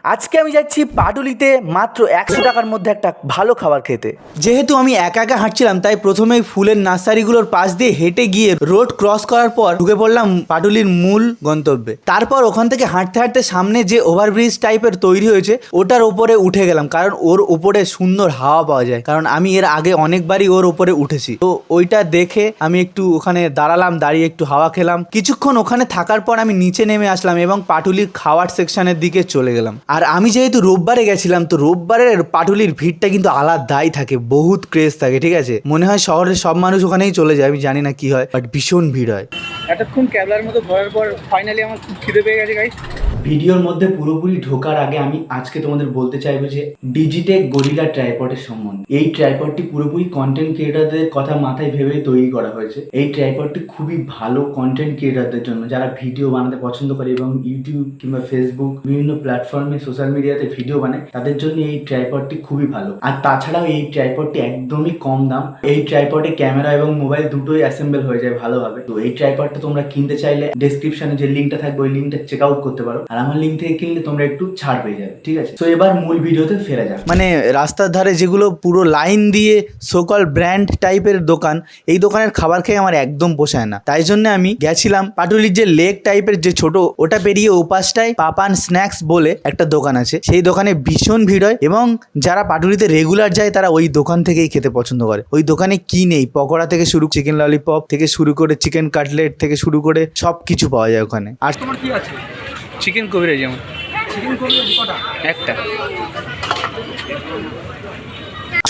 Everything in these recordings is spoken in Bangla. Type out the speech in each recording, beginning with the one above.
আজকে আমি যাচ্ছি পাটুলিতে মাত্র 100 টাকার মধ্যে একটা ভালো খাবার খেতে। যেহেতু আমি একা একা হাঁটছিলাম তাই প্রথমেই ফুলের নার্সারিগুলোর পাশ দিয়ে হেঁটে গিয়ে রোড ক্রস করার পর ঢুকে পড়লাম পাটুলির মূল গন্তব্যে। তারপর ওখান থেকে হাঁটতে হাঁটতে সামনে যে ওভারব্রিজ টাইপের তৈরি হয়েছে ওটার ওপরে উঠে গেলাম, কারণ ওর উপরে সুন্দর হাওয়া পাওয়া যায়, কারণ আমি এর আগে অনেকবারই ওর উপরে উঠেছি। তো ওইটা দেখে আমি একটু ওখানে দাঁড়ালাম, দাঁড়িয়ে একটু হাওয়া খেলাম। কিছুক্ষণ ওখানে থাকার পর আমি নিচে নেমে আসলাম এবং পাটুলির খাওয়ার সেকশনের দিকে চলে গেলাম। আর আমি যেহেতু রোববারে গেছিলাম, তো রোববারের পাটুলির ভিড়টা কিন্তু আলাদাই থাকে, বহুত ক্রেজ থাকে। ঠিক আছে, মনে হয় শহরের সব মানুষ ওখানেই চলে যায়, আমি জানি না কি হয়, বাট ভীষণ ভিড় হয়। এতক্ষণ ক্যাবলার মতো ঘোরার পর ফাইনালি আমার খুব খিদে পেয়ে গেছে গাইস। ভিডিওর মধ্যে পুরোপুরি ঢোকার আগে আমি আজকে তোমাদের বলতে চাইবো যে ডিজিটেক গরিলা ট্রাইপডের সম্বন্ধে। এই ট্রাইপডটি পুরোপুরি কন্টেন্ট ক্রিয়েটারদের কথা মাথায় ভেবেই তৈরি করা হয়েছে। এই ট্রাইপডটি খুবই ভালো কন্টেন্ট ক্রিয়েটারদের জন্য, যারা ভিডিও বানাতে পছন্দ করে এবং ইউটিউব কিংবা ফেসবুক বিভিন্ন প্ল্যাটফর্মে সোশ্যাল মিডিয়াতে ভিডিও বানায়, তাদের জন্য এই ট্রাইপডটি খুবই ভালো। আর তাছাড়াও এই ট্রাইপডটি একদমই কম দাম। এই ট্রাইপডে ক্যামেরা এবং মোবাইল দুটোই অ্যাসেম্বল হয়ে যায় ভালোভাবে। তো এই ট্রাইপডটা তোমরা কিনতে চাইলে ডেসক্রিপশনে যে লিঙ্কটা থাকবে ওই লিঙ্কটা চেক আউট করতে পারো, আর আমার লিঙ্ক থেকে কিনলে তোমরা একটু ছাড় পেয়ে যাবে। ঠিক আছে, তো এবার মূল ভিডিওতে ফেরা যাক। মানে রাস্তার ধারে যেগুলো পুরো লাইন দিয়ে সকল ব্র্যান্ড টাইপের দোকান, এই দোকানের খাবার খেয়ে আমার একদম পোষায় না। তাই জন্য আমি গেছিলাম পাটুলির যে লেক টাইপের যে ছোট, ওটা পেরিয়ে ওপাশটায় পাপান স্ন্যাক্স বলে একটা দোকান আছে। সেই দোকানে ভীষণ ভিড় হয় এবং যারা পাটুলিতে রেগুলার যায় তারা ওই দোকান থেকেই খেতে পছন্দ করে। ওই দোকানে কি নেই, পকোড়া থেকে শুরু, চিকেন ললিপপ থেকে শুরু করে চিকেন কাটলেট থেকে শুরু করে সব কিছু পাওয়া যায় ওখানে। আর তোমার কি আছে? চিকেন কবিরাজ যেমন চিকেন করলে কটা? একটা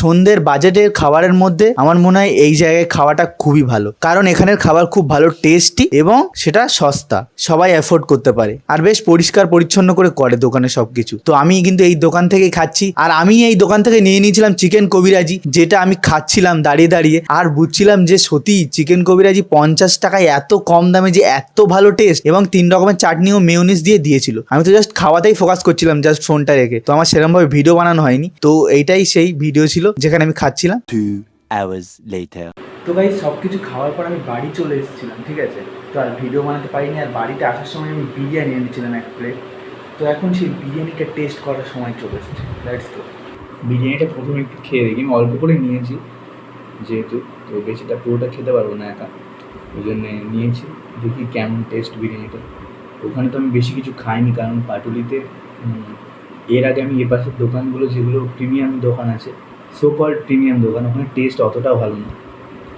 সন্ধ্যের বাজেটের খাবারের মধ্যে আমার মনে হয় এই জায়গায় খাওয়াটা খুবই ভালো, কারণ এখানের খাবার খুব ভালো, টেস্টি এবং সেটা সস্তা, সবাই অ্যাফোর্ড করতে পারে, আর বেশ পরিষ্কার পরিচ্ছন্ন করে দোকানে সবকিছু। তো আমি কিন্তু এই দোকান থেকেই খাচ্ছি, আর আমি এই দোকান থেকে নিয়ে নিয়েছিলাম চিকেন কবিরাজি, যেটা আমি খাচ্ছিলাম দাঁড়িয়ে দাঁড়িয়ে আর বুঝছিলাম যে সত্যি চিকেন কবিরাজি 50 টাকায় এত কম দামে যে এত ভালো টেস্ট, এবং 3 রকমের চাটনি ও মেয়োনিজ দিয়ে দিয়েছিল। আমি তো জাস্ট খাওয়াতেই ফোকাস করছিলাম, জাস্ট ফোনটা রেখে, তো আমার সেরকম ভাবে ভিডিও বানানো হয়নি। তো এইটাই সেই ভিডিও ছিল যেখানে আমি খাচ্ছিলাম। 2 hours later. তো ভাই সব কিছু খাওয়ার পর আমি বাড়ি চলে এসেছিলাম। ঠিক আছে, তো আর ভিডিও বানাতে পারিনি। আর বাড়িতে আসার সময় আমি বিরিয়ানি এনেছিলাম 1 প্লেট। তো এখন সেই বিরিয়ানিটা টেস্ট করার সময় চলে এসেছে। Let's go. বিরিয়ানিটা প্রথমে একটু খেয়ে দেখি, আমি অল্প করে নিয়েছি যেহেতু, তো বেশিটা পুরোটা খেতে পারবো না একা, ওই জন্যে নিয়েছি। দেখি কেমন টেস্ট বিরিয়ানিটা। ওখানে তো আমি বেশি কিছু খাইনি, কারণ পাটুলিতে এর আগে আমি এপাশের দোকানগুলো যেগুলো প্রিমিয়াম দোকান আছে, সো কল্ড প্রিমিয়াম দোকান, ওখানে টেস্ট অতটাও ভালো না।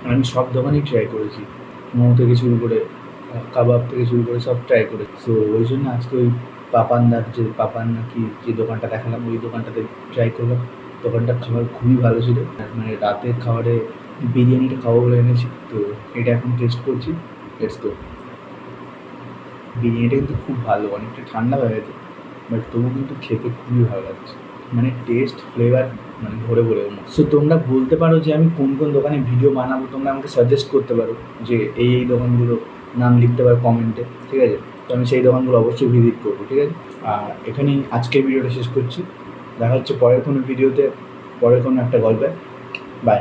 আমি সব দোকানেই ট্রাই করেছি, মোমো থেকে শুরু করে কাবাব থেকে শুরু করে সব ট্রাই করেছি। সো ওই জন্য আজকে ওই পাপানদার যে পাপান নাকি যে দোকানটা দেখালাম ওই দোকানটাতে ট্রাই করলাম। দোকানটার খাবার খুবই ভালো ছিল, মানে রাতের খাবারে বিরিয়ানিটা খাবো বলে এনেছি, তো এটা এখন টেস্ট করছি। Let's go. বিরিয়ানিটা কিন্তু খুব ভালো, অনেকটা ঠান্ডা হয়ে গেছে, বাট তবু কিন্তু খেতে খুবই ভালো লাগছে, মানে টেস্ট ফ্লেভার মানে ভরে ভরে। সো তোমরা বলতে পারো যে আমি কোন কোন দোকানে ভিডিও বানাবো, তোমরা আমাকে সাজেস্ট করতে পারো যে এই দোকানগুলো নাম লিখতে পারো কমেন্টে। ঠিক আছে, তো আমি সেই দোকানগুলো অবশ্যই ভিজিট করবো। ঠিক আছে, আর এখানেই আজকের ভিডিওটা শেষ করছি। দেখা হচ্ছে পরের কোনো ভিডিওতে, পরের কোনো একটা গল্পে। বাই।